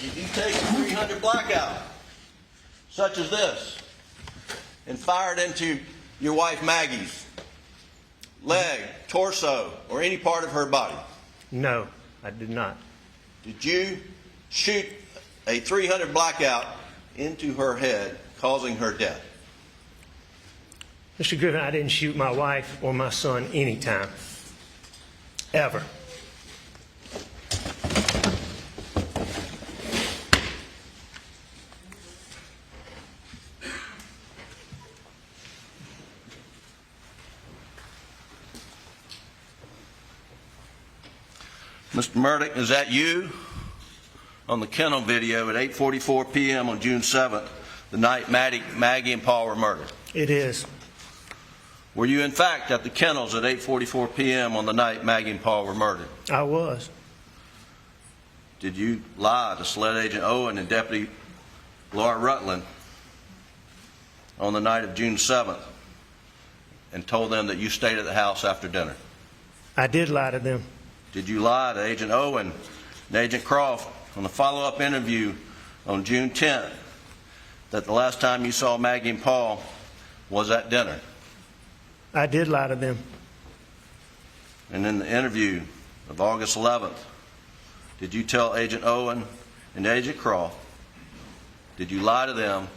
Did you take a 300 blackout, such as this, and fire it into your wife Maggie's leg, torso, or any part of her body? No, I did not. Did you shoot a 300 blackout into her head, causing her death? Mr. Griffin, I didn't shoot my wife or my son anytime. Ever. Mr. Murdaugh, is that you on the kennel video at 8:44 p.m. on June 7th, the night Maggie and Paul were murdered? It is. Were you in fact at the kennels at 8:44 p.m. on the night Maggie and Paul were murdered? I was. Did you lie to SLED Agent Owen and Deputy Laura Rutland on the night of June 7th and told them that you stayed at the house after dinner? I did lie to them. Did you lie to Agent Owen and Agent Croft on the follow-up interview on June 10th that the last time you saw Maggie and Paul was at dinner? I did lie to them. And in the interview of August 11th, did you tell Agent Owen and Agent Croft, did you lie to them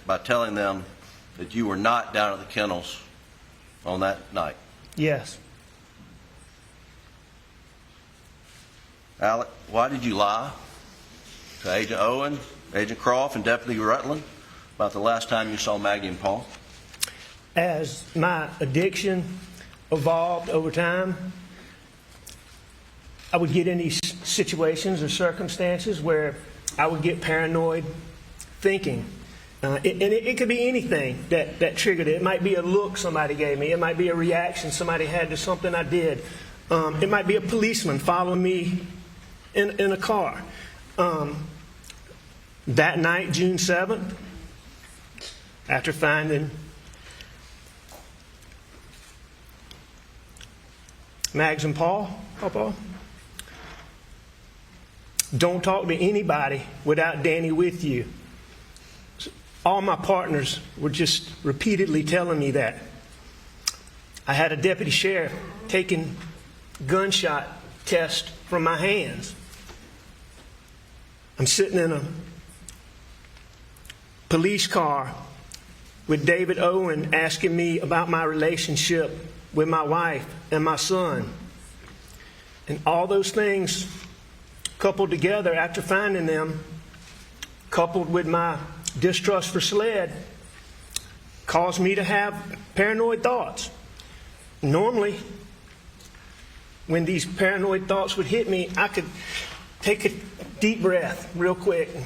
by telling them that you were not down at the kennels on that night? Yes. Alec, why did you lie to Agent Owen, Agent Croft, and Deputy Rutland about the last time you saw Maggie and Paul? As my addiction evolved over time, I would get in these situations or circumstances where I would get paranoid thinking. It could be anything that triggered it. It might be a look somebody gave me. It might be a reaction somebody had to something I did. It might be a policeman following me in a car. That night, June 7th, after finding Mags and Paul, don't talk to anybody without Danny with you. All my partners were just repeatedly telling me that. I had a deputy sheriff taking gunshot tests from my hands. I'm sitting in a police car with David Owen asking me about my relationship with my wife and my son. And all those things coupled together after finding them, coupled with my distrust for SLED, caused me to have paranoid thoughts. Normally, when these paranoid thoughts would hit me, I could take a deep breath real quick and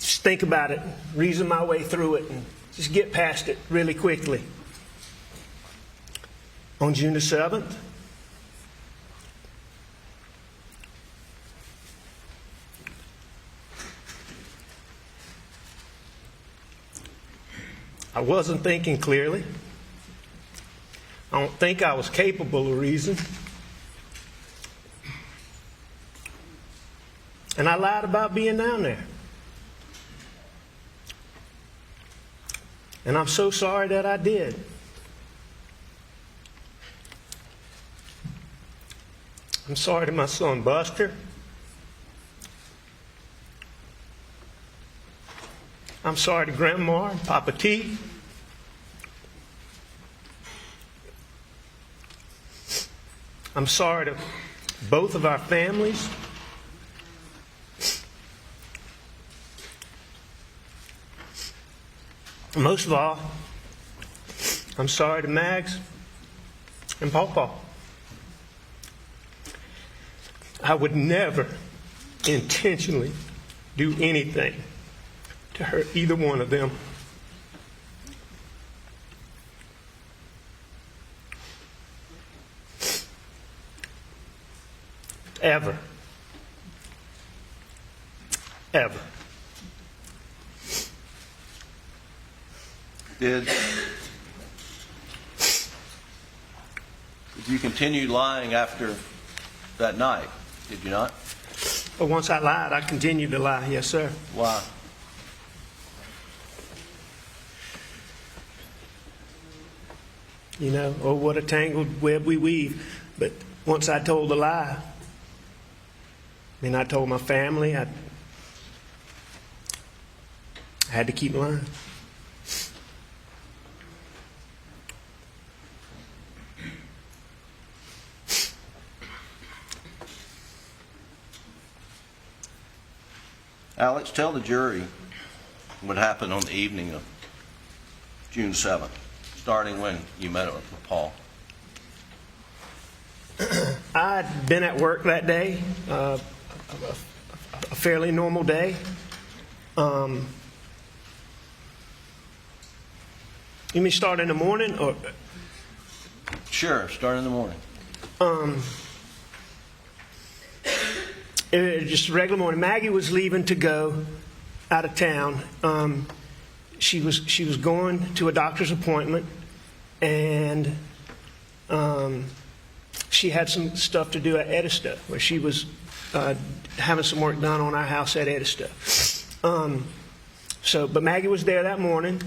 just think about it, reason my way through it, and just get past it really quickly. On June the 7th, I wasn't thinking clearly. I don't think I was capable of reason. And I lied about being down there. And I'm so sorry that I did. I'm sorry to my son Buster. I'm sorry to Grandma and Papa T. I'm sorry to both of our families. Most of all, I'm sorry to Mags and Paw. I would never intentionally do anything to hurt either one of them. Ever. Ever. Did you continue lying after that night? Did you not? But once I lied, I continued to lie. Yes, sir. Why? You know, oh, what a tangled web we weave. But once I told the lie, I told my family, I had to keep lying. Alex, tell the jury what happened on the evening of June 7th, starting when you met with Paul. I'd been at work that day, a fairly normal day. You mean start in the morning, or? Sure, start in the morning. It was just a regular morning. Maggie was leaving to go out of town. She was going to a doctor's appointment, and she had some stuff to do at Edista, where she was having some work done on our house at Edista. But Maggie was there that morning.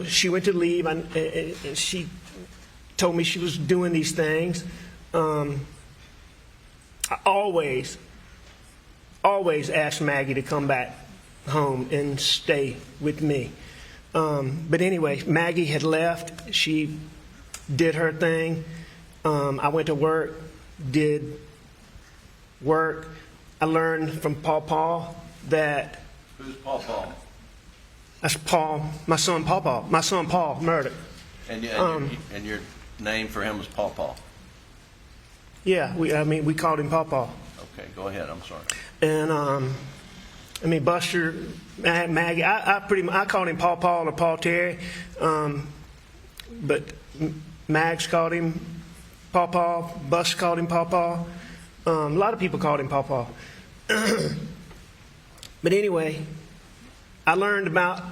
She went to leave, and she told me she was doing these things. I always asked Maggie to come back home and stay with me. But anyway, Maggie had left. She did her thing. I went to work, did work. I learned from Paul that... Who's Paul? That's Paul, my son Paul. My son Paul, Murdaugh. And your name for him was Paul? Yeah, we called him Paul. Okay, go ahead, I'm sorry. And Buster, Maggie, I called him Paul or Paul Terry, but Mags called him Paul, Buster called him Paul. A lot of people called him Paul. But anyway, I learned about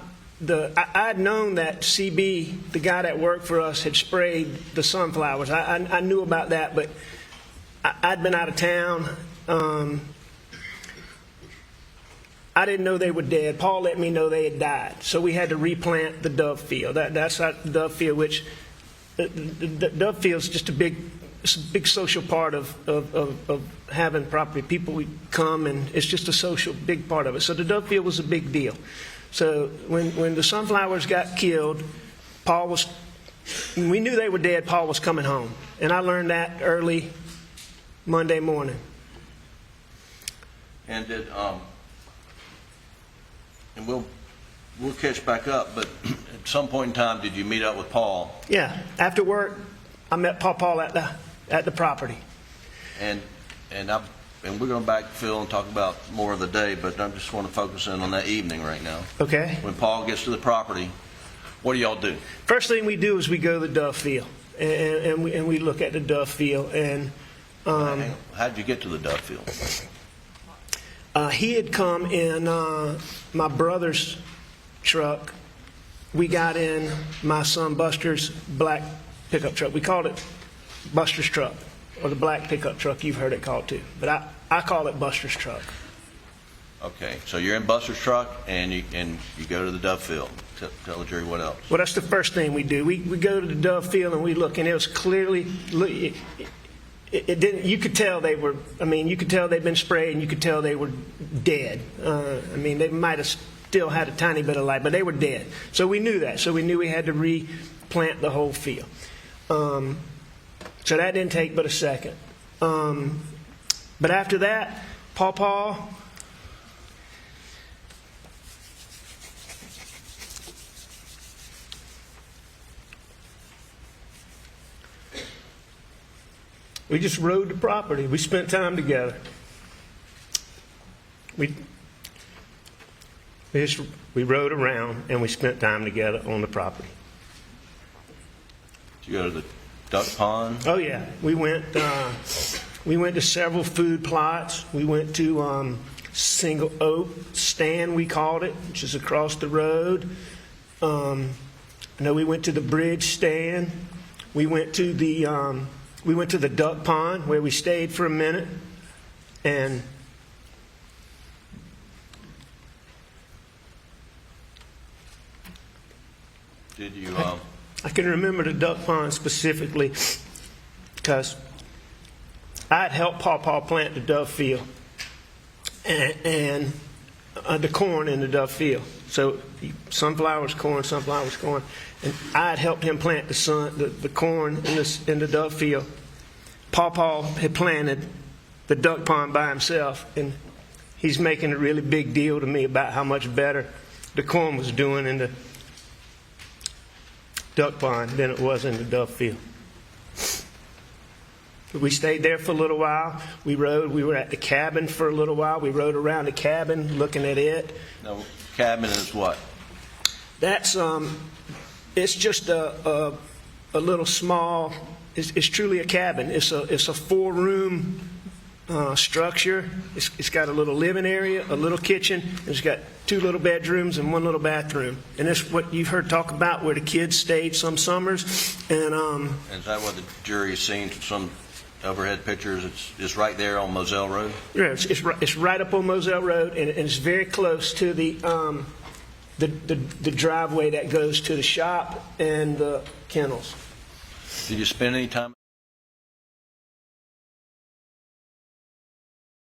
I had known that CB, the guy that worked for us, had sprayed the sunflowers. I knew about that, but I'd been out of town. I didn't know they were dead. Paul let me know they had died. So we had to replant the dove field. That's our dove field, which the dove field is just a big social part of having property. People would come, and it's just a social big part of it. So the dove field was a big deal. So when the sunflowers got killed, we knew they were dead. Paul was coming home, and I learned that early Monday morning. And and we'll catch back up, but at some point in time, did you meet up with Paul? Yeah, after work, I met Paul at the property. And we're going to backfill and talk about more of the day, but I just want to focus in on that evening right now. Okay. When Paul gets to the property, what do y'all do? First thing we do is we go to the dove field, and we look at the dove field. And how did you get to the dove field? He had come in my brother's truck. We got in my son Buster's black pickup truck. We called it Buster's truck, or the black pickup truck. You've heard it called too, but I call it Buster's truck. Okay, so you're in Buster's truck, and you go to the dove field. Tell the jury what else. Well, that's the first thing we do. We go to the dove field and we look, and it was clearly it didn't. You could tell they were. You could tell they'd been sprayed, and you could tell they were dead. They might have still had a tiny bit of life, but they were dead. So we knew that. So we knew we had to replant the whole field. So that didn't take but a second. But after that, Paul. We just rode the property. We spent time together. We rode around and we spent time together on the property. Did you go to the duck pond? Oh yeah, we went to several food plots. We went to Single Oak Stand, we called it, which is across the road. We went to the bridge stand. We went to the duck pond where we stayed for a minute, and Did you, I can remember the duck pond specifically because I had helped Paw plant the dove field and the corn in the dove field. So sunflowers, corn, and I had helped him plant the corn in the dove field. Paw had planted the duck pond by himself, and he's making a really big deal to me about how much better the corn was doing in the duck pond than it was in the dove field. We stayed there for a little while. We were at the cabin for a little while. We rode around the cabin looking at it. now, cabin is what? That's it's just a little small. It's truly a cabin. It's a 4-room structure. It's got a little living area, a little kitchen, and it's got 2 little bedrooms and 1 little bathroom. And it's what you've heard talk about where the kids stayed some summers. And Is that what the jury's seen from some overhead pictures? It's right there on Moselle Road? yeah, it's right up on Moselle Road, and it's very close to the driveway that goes to the shop and the kennels. Did you spend any time